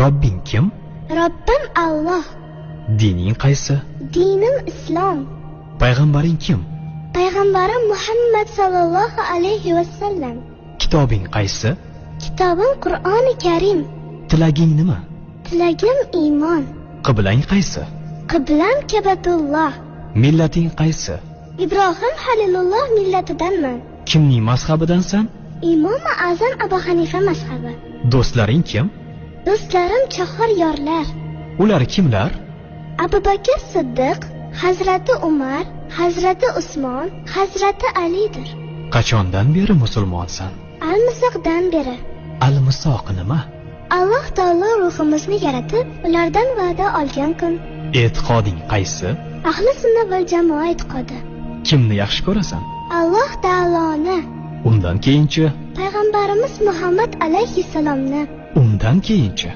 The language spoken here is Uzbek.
Robbing kim? Robbim Alloh. Dining qaysi? Dinim Islom. Payg'ambaring kim? Payg'ambarim Muhammad sallallohu alayhi vasallam. Kitobing qaysi? Kitobim Qur'oni Karim. Tilaging nima? Tilagim iymon. Qiblang qaysi? Qiblam Kabatulloh. Millating qaysi? Ibrohim Halilulloh millatidanman. Kimning mazhabidansan? Imom Azam Abu Hanifa mazhabi. Do'stlaring kim? Do'stlarim chahor yorlar. Ular kimlar? Abu Bakr Siddiq, Hazrati Umar, Hazrati Usmon, Hazrati Alidir. Qachondan beri musulmonsan? Al-Misoqdan beri. Al-Misoq nima? Alloh taolo ruhimizni yaratib, ulardan va'da olgan kun. E'tiqoding qaysi? Ahli sunna val jamoa e'tiqodi. Kimni yaxshi ko'rasan? Alloh taoloni. Undan keyinchi? Payg'ambarimiz Muhammad alayhissalomni. Undan keyinchi?